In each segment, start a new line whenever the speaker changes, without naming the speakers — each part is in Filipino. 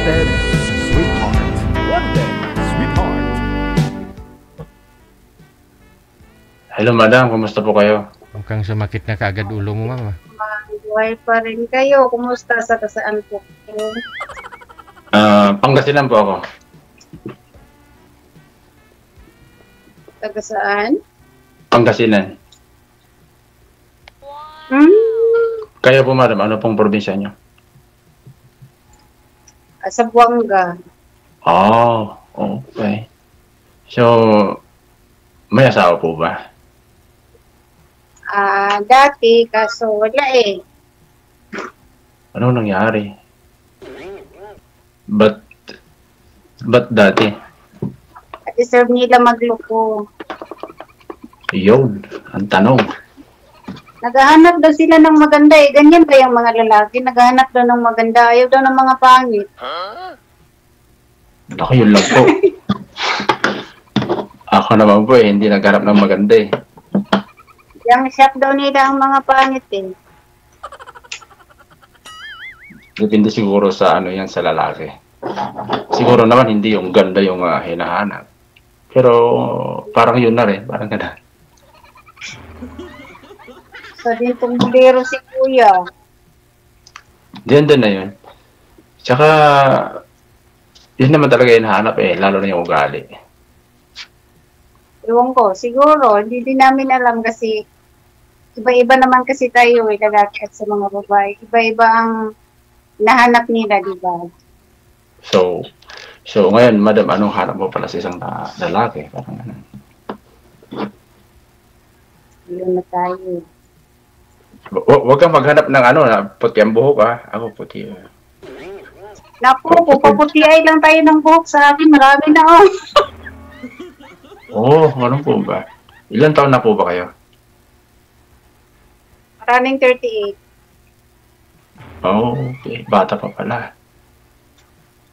Wanted, sweetheart. Wanted, sweetheart.
Hello madam, kumusta po kayo?
Mukhang sumakit na kaagad ulo mo, ma'am.
Buhay pa rin kayo. Kumusta sa kasaan po kayo?
Pangasinan po ako.
Taga saan?
Pangasinan. Kayo po madam, ano pong probinsya nyo?
Sa Buanga.
Oh, okay. So, may asawa po ba?
Dati, kaso wala eh.
Ano nangyari? Ba't dati?
At deserve nila magloko.
Yun, ang tanong.
Naghahanap daw sila ng maganda eh. Ganyan ba yung mga lalaki? Naghahanap daw ng maganda. Ayaw daw ng mga pangit.
Ako yun lang po. Ako naman po eh, hindi nagharap ng maganda eh.
Yung shop daw nila ang mga pangit eh.
Depende siguro sa ano yan sa lalaki. Siguro naman hindi yung ganda yung hinahanap. Pero parang yun na rin, parang ganda.
So, din itong bulero si Kuya.
Diyan na yun. Tsaka, yun naman talaga hinahanap eh, lalo na yung ugali.
Ewan ko, siguro, hindi din namin alam kasi iba-iba naman kasi tayo eh, lalaki at sa mga babae. Iba-iba ang nahanap nila, di ba?
So ngayon, madam, anong hanap mo pala sa isang lalaki? Parang ano.
Yun na tayo.
Huwag kang maghanap ng ano, na puti ang buhok ha. Ako puti.
Naku, pupaputi-ay lang tayo ng buhok sa akin. Marami na oh.
Oh, ano po ba? Ilan taon na po ba kayo?
Maraming 38.
Oh, okay. Bata pa pala.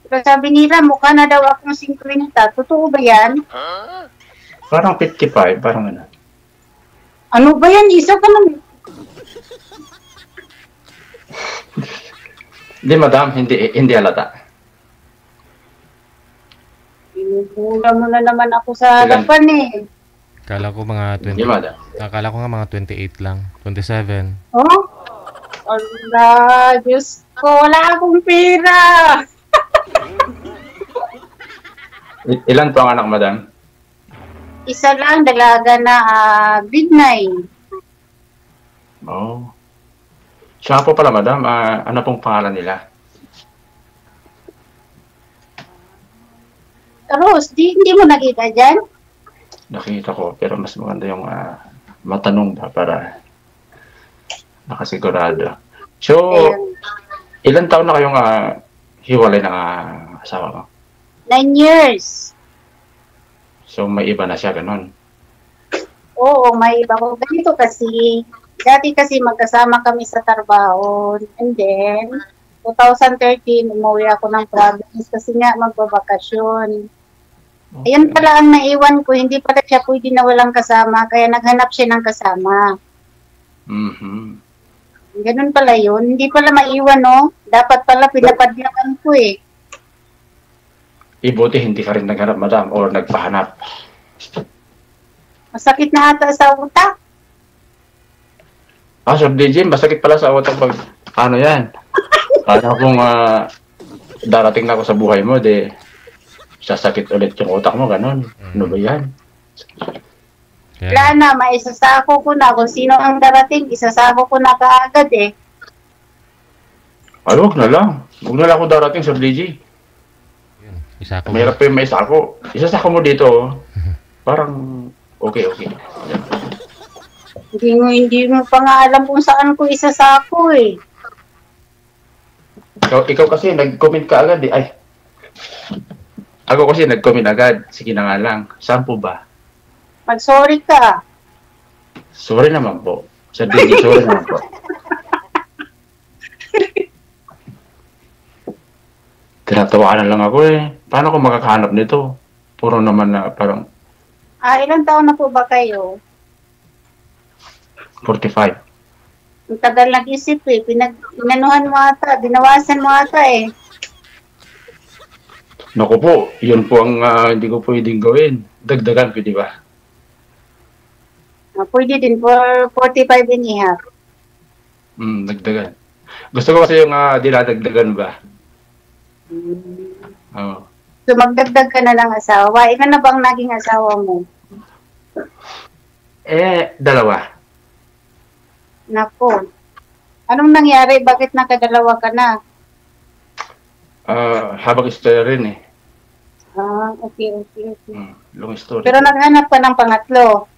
Pero sabi nila, mukha na daw akong 50. Totoo ba yan?
Parang 55, parang ano.
Ano ba yan? Isa ka lang.
Hindi madam, hindi halata.
Pinupula mo na naman ako sa
Ilan?
harapan eh.
Akala ko mga
Hindi madam.
Akala ko nga mga 28 lang. 27.
Oh? Allah, Diyos ko, wala akong pera.
Ilan po ang anak madam?
Isa lang, dalaga na grade 9.
Oh. Siya po pala madam, ano pong pangalan nila?
Rose, hindi mo nakita dyan?
Nakita ko, pero mas maganda yung matanong ba para nakasigurado. So,
Ayan.
ilan taon na kayong hiwalay ng asawa mo?
9 years.
So, may iba na siya, ganun.
Oo, may iba ko. Ganito kasi, dati kasi magkasama kami sa trabaho. And then, 2013, umuwi ako ng province kasi nga magbabakasyon. Ayun pala ang naiwan ko, hindi pala siya pwede na walang kasama, kaya naghanap siya ng kasama.
Mm-hmm.
Ganun pala yun. Hindi pala maiwan, no? Dapat pala pinapadyakan ko eh.
Ibuti hindi ka rin naghanap, madam, or nagpahanap.
Masakit na ata sa utak.
Sir DJ, masakit pala sa utak pag, ano yan? Paano kung darating na ako sa buhay mo, sasakit ulit yung utak mo, ganun. Ano ba yan?
Wala na, maisasako ko na. Kung sino ang darating, isasako ko na kaagad eh.
Ay, huwag na lang. Huwag na lang ako darating, Sir DJ.
Isa ko.
Mahirap pa yung may sako. Isasako mo dito, parang okay.
Hindi mo pa nga alam kung saan ko isasako eh.
Ikaw kasi nag-comment ka agad eh. Ay. Ako kasi nag-comment agad. Sige na nga lang. Saan po ba?
Mag-sorry ka.
Sorry naman po. Sir DJ, sorry naman po. Tinatawanan lang ako eh. Paano ko makakahanap nito? Puro naman na parang
Ilang taon na po ba kayo?
45.
Ang tagal nag-isip eh. Pinanuhan mo ata. Binawasan mo ata eh.
Naku po, yun po ang hindi ko pwedeng gawin. Dagdagan ko, di ba?
Pwede din for 45 and a half.
Dagdagan. Gusto ko kasi yung dinadagdagan ba? Oo.
So magdagdag ka na ng asawa. Ilan na bang naging asawa mo?
Dalawa.
Nako. Anong nangyari? Bakit nakadalawa ka na?
Habang istorya rin eh.
Okay.
Long story.
Pero naghanap ka ng pangatlo.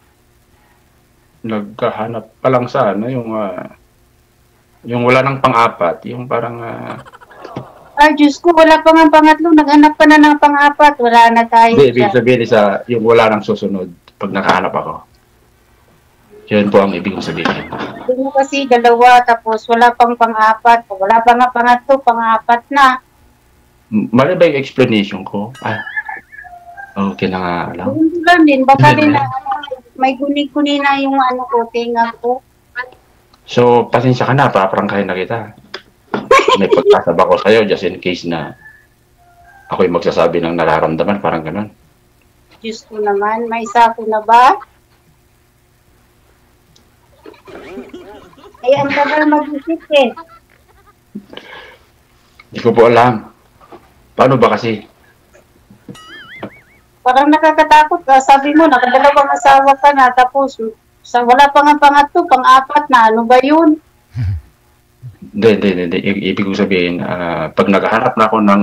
Naghahanap pa lang sana yung wala ng pang-apat, yung parang
Diyos ko, wala pa nga pangatlo. Naghanap ka na ng pang-apat. Wala na tayo.
hindi, ibig sabihin yung wala nang susunod pag nakahanap ako. Yun po ang ibig kong sabihin.
Hindi mo kasi dalawa, tapos wala pang pang-apat. Wala pa nga pangatlo, pang-apat na.
Mali ba yung explanation ko? Okay na nga lang.
Hindi lang din. Baka rin na may guni-guni na yung ko, tinga ko.
So, pasensya ka na, paprangkahin na kita. May pagkasaba ko sa'yo just in case na ako'y magsasabi ng nararamdaman, parang ganun.
Diyos ko naman, may isa ko na ba? Ay, ang tagal mag-isip eh.
Hindi ko po alam. Paano ba kasi?
Parang nakakatakot ka. Sabi mo, nakadalawang asawa ka na, tapos wala pa nga pangatlo, pang-apat na. Ano ba yun?
Hindi. Ibig ko sabihin, pag naghahanap na ako ng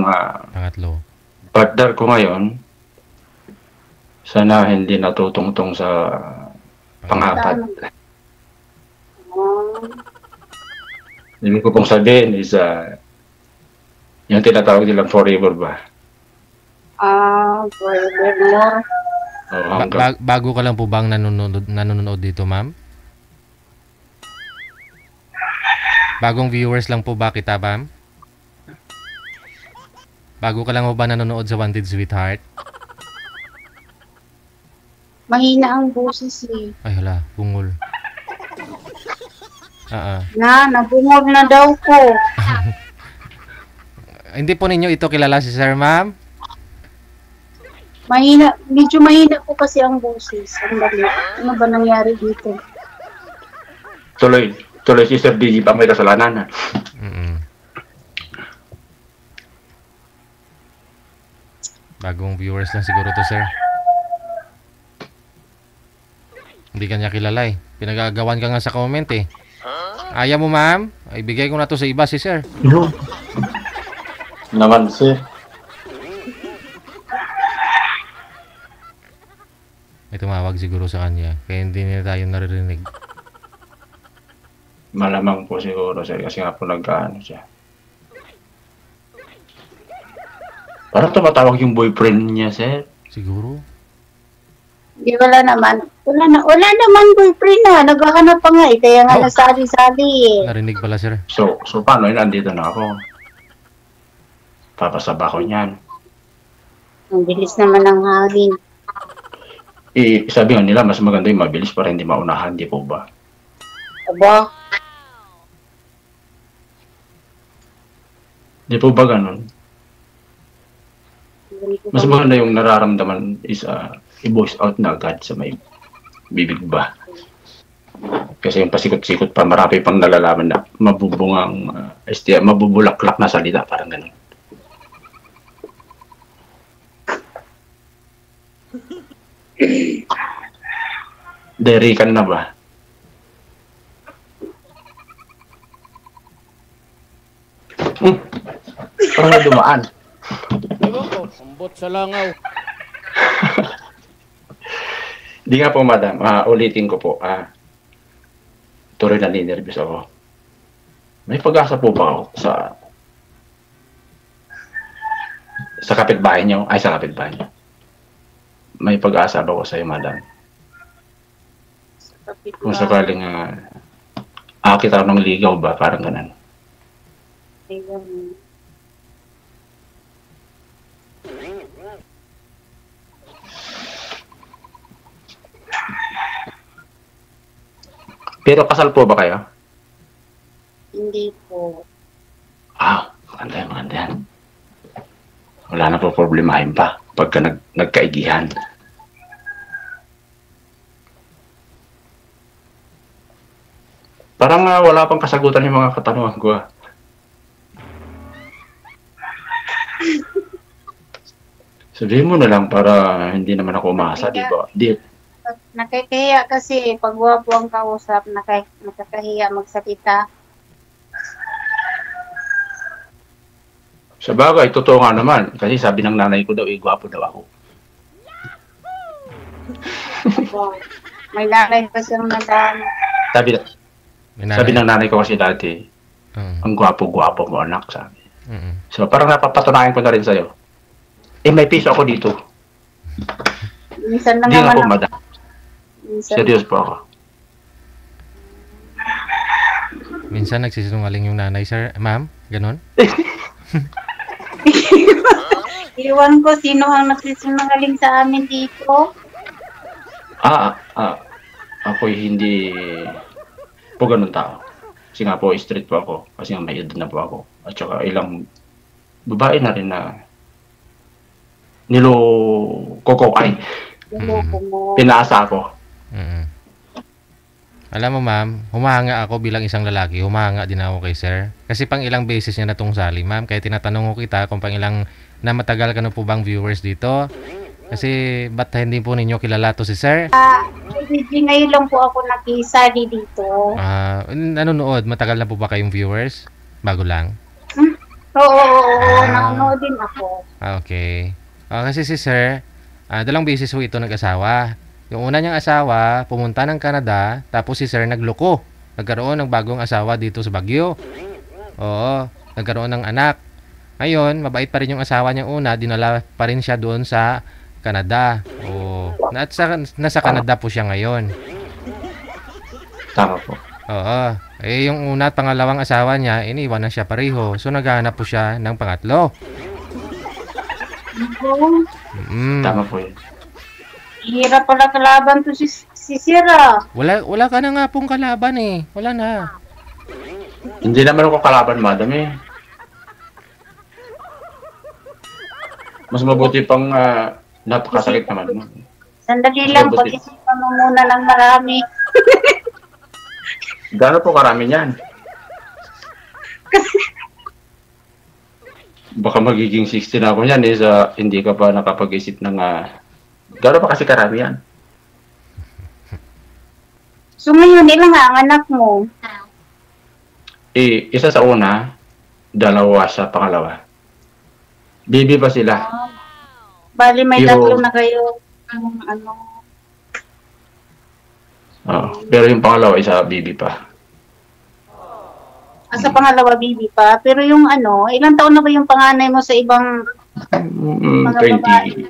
Pangatlo.
partner ko ngayon, sana hindi natutungtong sa pang-apat. Ibig ko pong sabihin is, yung tinatawag nilang forever ba?
Forevermore.
Bago ka lang po bang nanonood dito, ma'am? Bagong viewers lang po ba kita, ma'am? Bago ka lang po ba nanonood sa Wanted Sweetheart?
Mahina ang boses eh.
Ay hala, bungol.
Nabungol na daw ko.
Hindi po ninyo ito kilala si Sir, ma'am?
Medyo mahina po kasi ang boses. Ano ba nangyari dito?
Tuloy si Sir DG pa may kasalanan.
Bagong viewers lang siguro to, sir. Hindi ka niya kilala eh. Pinagagawan ka nga sa comment eh. Ayaw mo, ma'am? Ibigay ko na to sa iba si sir.
No. Naman, sir.
May tumawag siguro sa kanya. Kaya hindi nila tayo naririnig.
Malamang po siguro, sir. Kasi nga po nagkaano siya. Parang tumatawag yung boyfriend niya, sir.
Siguro.
Di, wala naman. Wala naman boyfriend na. Naghahanap pa nga eh. Kaya nga nasali-sali eh.
Narinig pala, sir.
So paano yun? Andito na ako. Papasaba ko niyan.
Ang bilis naman ng hangin.
Sabi nga nila, mas maganda yung mabilis para hindi maunahan, di po ba?
Aba,
Di po ba ganun? Mas maganda yung nararamdaman is i-voice out na agad sa may bibig ba? Kasi yung pasikot-sikot pa, marami pang nalalaman na mabubungang, mabubulaklak na salita, parang ganun. Deri ka na ba? Parang may dumaan.
Ewan ko, ambot sa langaw.
Di nga po, madam. Ulitin ko po. Tuloy na ninervous ako. May pag-asa po ba ako sa kapitbahay niyo? Ay, sa kapitbahay niyo. May pag-asa ba ako sa'yo, madam? Kung sakaling kita ng ligaw ba? Parang ganun. Pero kasal po ba kayo?
Hindi po.
Maganda yan. wala na po problemahin pa pagka nagkaigihan. Parang wala pang kasagutan yung mga katanungan ko. Sabihin mo na lang para hindi naman ako umasa, di ba?
Nakakahiya kasi pag wapo ang kausap, nakakahiya magsalita.
Sa bagay, totoo nga naman. Kasi sabi ng nanay ko daw, gwapo daw ako.
May nanay pa siyang nadaan.
Sabi ng nanay ko kasi dati, ang gwapo-gwapo mo anak, sabi. So parang napapatunayan ko na rin sa'yo. May piso ako dito.
Minsan lang
Hindi
naman
ako, madam. Serious po ako.
Minsan nagsisinungaling yung nanay, sir. Ma'am, ganon?
Iwan ko sino ang nagsisinungaling sa amin dito.
Ako'y hindi po ganun tao. Kasi nga po, straight po ako. Kasi nga may edad na po ako. At saka ilang babae na rin na pinaasa ako.
Alam mo ma'am, humahanga ako bilang isang lalaki, humahanga din ako kay sir. Kasi pang ilang beses niya na tong sali ma'am, kaya tinatanong ko kita kung pang ilang na matagal ka na po bang viewers dito. Kasi ba't hindi po ninyo kilala to si sir?
Ngayon lang po ako nakisali dito.
Nanonood, matagal na po ba kayong viewers? Bago lang?
Oo, nanonood din ako.
Okay. Kasi si sir, dalawang beses po ito nag-asawa. Yung una niyang asawa, pumunta ng Canada, tapos si sir nagloko. Nagkaroon ng bagong asawa dito sa Baguio. Oo, nagkaroon ng anak. Ngayon, mabait pa rin yung asawa niyang una, dinala pa rin siya doon sa Canada. Oo. At nasa Canada po siya ngayon.
Tama po.
Oo. Yung una at pangalawang asawa niya, iniwan na siya pareho. So, naghahanap po siya ng pangatlo.
Tama po yun.
Hirap pala kalaban to si Sira.
Wala ka na nga pong kalaban eh. Wala na.
Hindi naman ako kalaban, madam eh. Mas mabuti pang napakasakit naman.
Sandali lang, pag-isipan mo muna ng marami.
Gano'n po karami niyan? Baka magiging 60 na ako niyan eh, hindi ka pa nakapag-isip ng gano'n pa kasi karami yan?
So ngayon, ilang ang anak mo?
Isa sa una, dalawa sa pangalawa. Baby pa sila.
Bali may
Pero,
tatlo na kayo.
Pero yung pangalawa, isa baby pa.
Sa pangalawa, baby pa. Pero yung ilang taon na ba yung panganay mo sa ibang mga babae?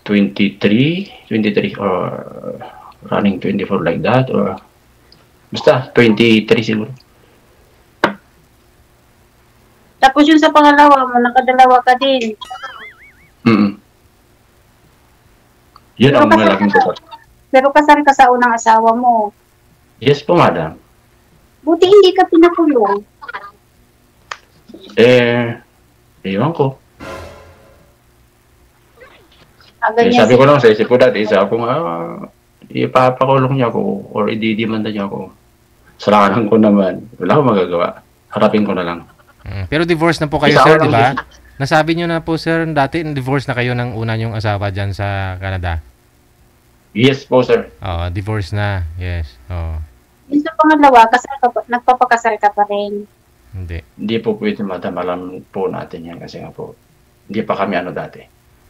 23 or running 24 like that or basta 23 siguro.
Tapos yung sa pangalawa mo, nakadalawa ka din.
Yun ang malaking ko.
Pero kasal ka sa unang asawa mo.
Yes po, madam.
Buti hindi ka pinakulong.
Ewan ko.
Ganyan
Sabi ko lang sa isip ko dati, kung ipapakulong niya ako or ididimanda niya ako. Salakan ko naman. Wala akong magagawa. Harapin ko na lang.
Pero divorce na po kayo, sir, di ba? Nasabi niyo na po, sir, dati divorce na kayo ng una niyong asawa dyan sa Canada.
Yes po, sir.
Oo, divorce na. Yes. Oo.
Yung sa pangalawa, nagpapakasal ka pa rin.
Hindi po pwede, madam. Alam po natin yan kasi nga po, hindi pa kami dati.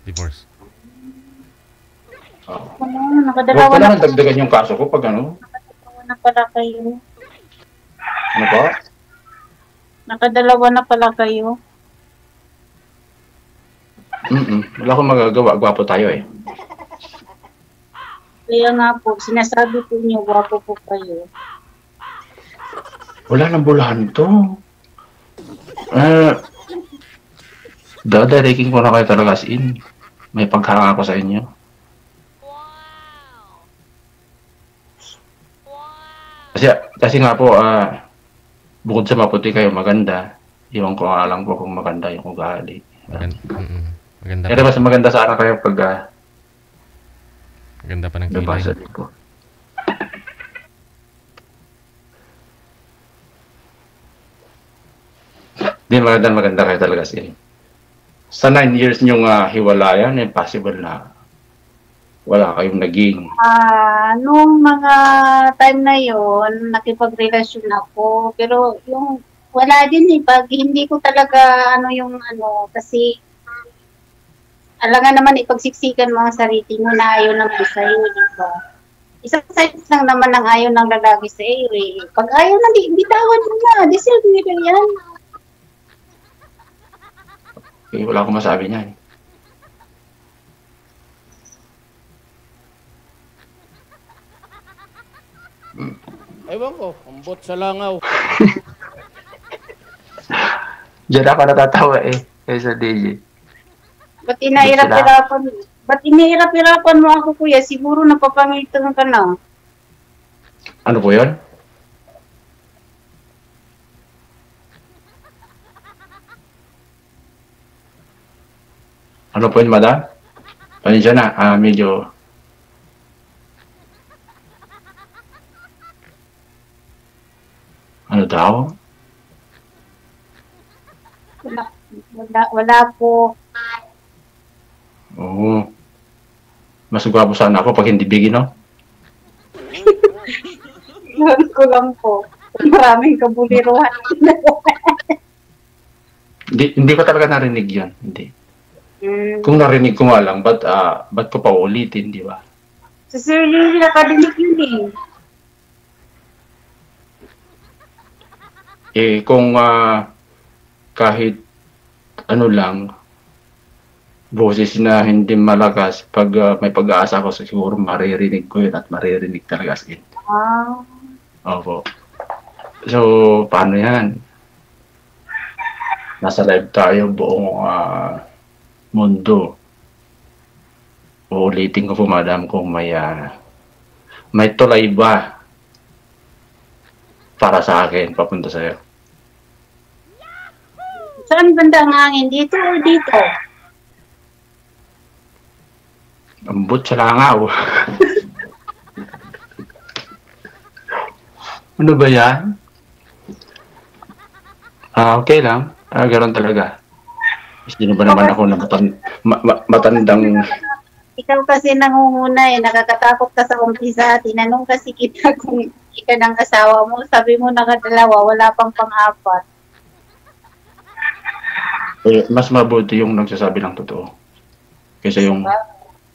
Divorce.
Nakadalawa
Huwag ko naman dagdagan yung kaso ko pag
Nakadalawa na pala kayo.
Ano po?
Nakadalawa na pala kayo.
Wala akong magagawa. Gwapo tayo eh.
Kaya nga po, sinasabi po niyo, gwapo po kayo.
Wala nang bulahan to. Dadarikin ko na kayo talaga as in. May paghanga ko sa inyo. Kasi nga po, bukod sa maputi kayo maganda, iwan ko nga lang po kung maganda yung ugali.
Maganda
Pero
pa.
mas maganda sana kayo pag
Maganda pa ng kilay.
nabasa ko. Di maganda kayo talaga sila. Sa 9 years niyong hiwalayan, impossible na wala kayong naging.
Nung mga time na yon nakipagrelasyon ako. Pero yung wala din eh. Pag hindi ko talaga kasi alangan naman ipagsiksikan mo ang sarili mo na ayaw naman sa'yo, di ba? Isang side lang naman ang ayaw ng lalaki sa iyo eh. Pag ayaw na, bitawan mo na. Deserve nila yan.
Eh, wala akong masabi niyan.
Ewan ko, ambot sa langaw.
Diyan ako natatawa eh. Kaysa DJ.
Ba't inahirap-hirapan mo ako, kuya? Siguro napapangitan ka na.
Ano po yun? Ano po yun, madam? Pasensya na, medyo... Ano daw?
Wala po.
Oo. Mas gwapo sana ako pag hindi bigin, no?
Yun ko lang po. Maraming kabuliruhan.
Hindi ko talaga narinig yun. Hindi. Kung narinig ko nga lang, ba't ko pa ulitin, di ba?
Sa Sir Lily, nakadinig yun eh.
Eh, kung kahit ano lang, boses na hindi malakas, pag may pag-aasa ko, siguro maririnig ko yun at maririnig talaga as in. Opo. So, paano yan? Nasa live tayo, buong mundo. Uulitin ko po, madam, kung may tulay ba para sa akin, papunta sa'yo.
Saan banda ang hangin? Dito o dito?
Ambot sa langaw. Ano ba yan? Okay lang. Ganoon talaga. Sino ba naman ako na matandang...
Ikaw kasi nangunguna eh. Nakakatakot ka sa umpisa. Tinanong kasi kita kung ika ng asawa mo. Sabi mo nakadalawa, wala pang pang-apat.
Eh, mas mabuti yung nagsasabi ng totoo. Kaysa yung,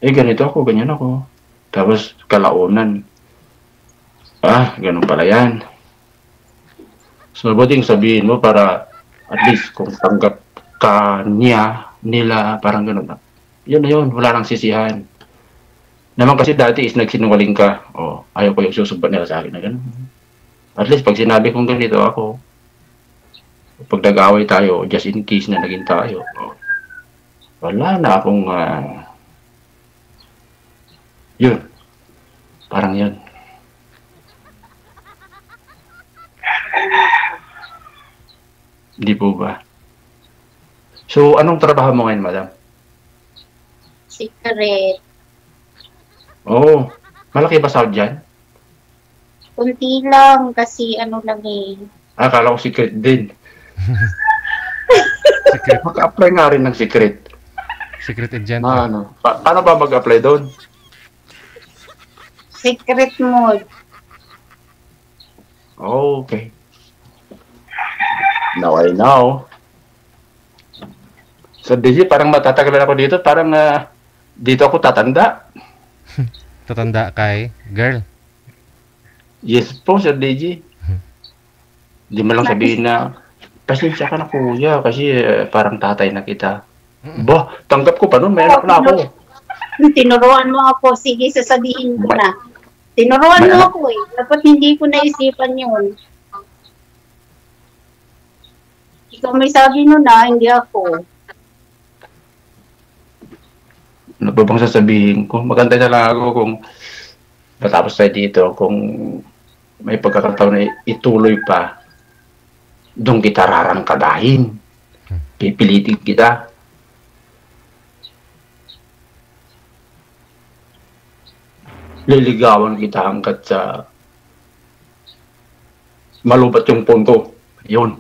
ganito ako, ganyan ako. Tapos, kalaunan. Ganun pala yan. So, mabuti yung sabihin mo para at least kung tanggap ka nila, parang ganun na. Yun na yun, wala nang sisihan. Naman kasi dati is nagsinungaling ka. Ayaw ko yung susubad nila sa akin na ganun. At least, pag sinabi kong ganito ako, pag nag-away tayo, just in case na naging tayo, wala na akong, yun. Parang yun. Hindi po ba? So, anong trabaho mo ngayon, madam?
Secret.
Malaki ba sahod dyan?
Kunti lang kasi ano lang eh.
Akala ko secret din.
Secret.
Mag-apply nga rin ng secret.
Secret agent.
Paano ba mag-apply doon?
Secret mode.
Okay. Now I know. So, DJ, parang matatagalan ako dito. Parang dito ako tatanda.
Tatanda kay girl.
Yes po, Sir DJ. Hindi mo lang sabihin na, pasensya ka na kuya kasi parang tatay na kita. Tanggap ko pa nun, may anak na ako.
Tinuruan mo ako, sige sasabihin ko na. Tinuruan mo ako eh. Dapat hindi ko naisipan yun. Ikaw may sabi nun na, hindi ako.
Ano ba bang sasabihin ko? Maganda na lang ako kung matapos tayo dito, kung may pagkakataon na ituloy pa, doon kita rarangkadahin. Pipilitin kita. liligawan kita hanggat sa malubat yung punto. Yun.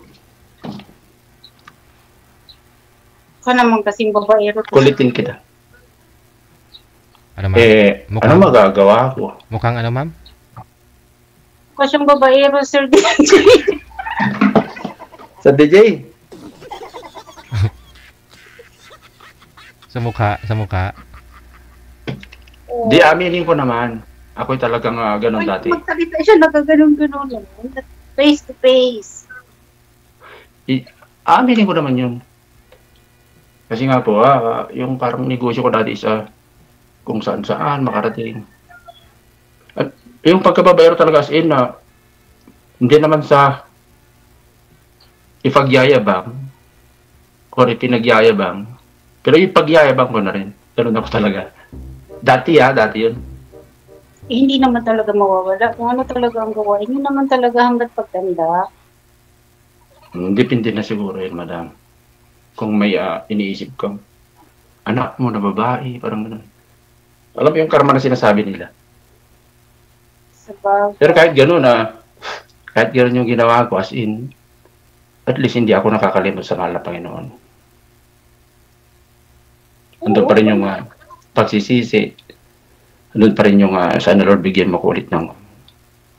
Ka naman kasing babaero.
Kulitin kita.
Ano, ma'am?
Ano magagawa ko?
Mukhang ano, ma'am?
Kasyang babaero, Sir DJ.
Sa DJ?
Sa mukha.
Oo.
Di aminin ko naman. Ako'y talagang ganun dati.
Magsalita siya, nagaganon-ganon naman. Face to face.
Aminin ko naman yun. Kasi nga po, yung parang negosyo ko dati sa kung saan makarating. At yung pagkababayaro talaga as in na hindi naman sa ipagyayabang or ipinagyayabang, pero yung pagyayabang ko na rin. Ganun ako talaga. Dati yun.
Hindi naman talaga mawawala. Kung ano talaga ang gawain, yun naman talaga hanggat pagtanda.
Depende na siguro yun, madam. Kung may iniisip kang anak mo na babae, parang gano'n. Alam mo yung karma na sinasabi nila.
Sabag.
Pero kahit gano'n kahit gano'n yung ginawa ko, as in, at least hindi ako nakakalimot sa mahal na Panginoon. Andun pa rin yung pagsisisi. Andun pa rin yung sana Lord bigyan mo ko ulit ng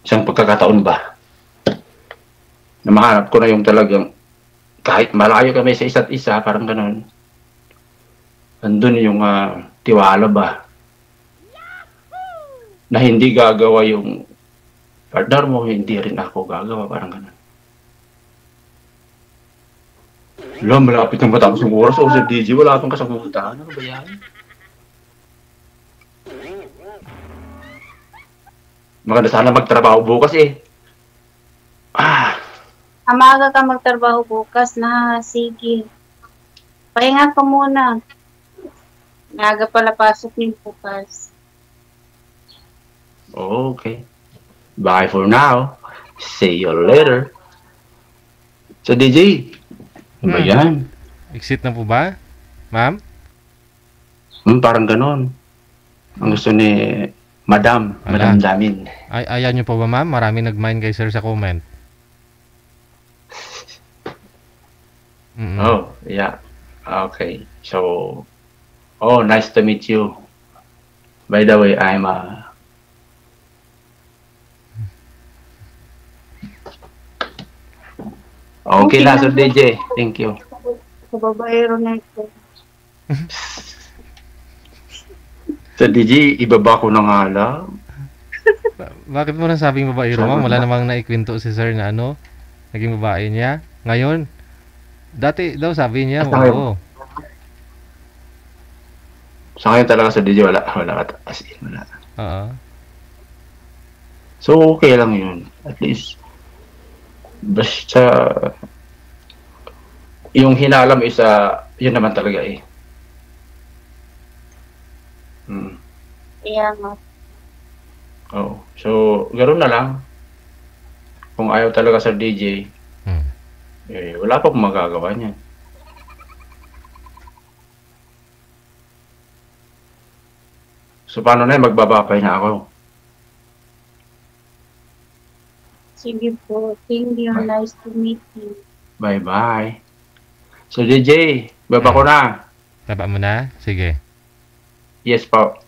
isang pagkakataon ba na mahanap ko na yung talagang kahit malayo kami sa isa't isa, parang gano'n. Andun yung tiwala ba na hindi gagawa yung partner mo, hindi rin ako gagawa, parang gano'n. Wala, malapit ng matapos ng oras. O, Sir DJ, wala pang kasagutan. Ano ba yan? Maganda sana magtrabaho bukas eh.
Amaga ka magtrabaho bukas na. Sige. Pahinga ka muna. Naga pala pasok niyo bukas.
Okay. Bye for now. See you later. So, DJ, ano ba yan?
Exit na po ba, ma'am?
Parang ganon. Ang gusto ni Madam Damin.
Ayaw nyo po ba, ma'am? Marami nag-mind kay sir sa comment.
Oh, yeah. Okay. So, nice to meet you. By the way, I'm okay na, Sir DJ. Thank you.
Sa babaero na ito.
Sir DJ, ibaba ko na nga lang.
Bakit mo nasabing babaero, ma'am? Wala namang naikwento si sir na naging babae niya. Ngayon, dati daw sabi niya, oo.
Sa ngayon talaga sa DJ, wala. As in, wala.
Oo.
So, okay lang yun. At least, basta, yung hinalam isa, yun naman talaga eh.
Kaya nga.
Oh, so, ganoon na lang. Kung ayaw talaga sa DJ, wala pa akong magagawa niyan. So, paano na yun? Magbabakay na ako.
Sige po. Thank you.
Bye.
Nice to meet you.
Bye-bye. So, DJ, baba ko na.
Baba mo na? Sige.
Yes po.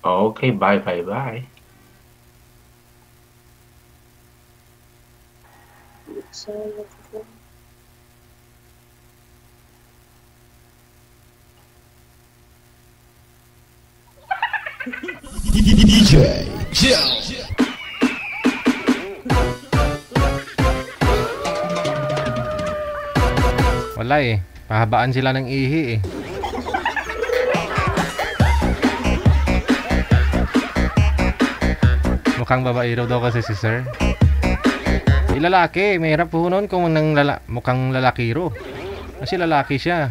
Okay, bye.
So,
DJ Joe.
Wala eh. Pahabaan sila ng ihi eh. Mukhang babaero daw kasi si sir. Lalaki, mahirap po nun kung mukhang lalakiro. Kasi lalaki siya.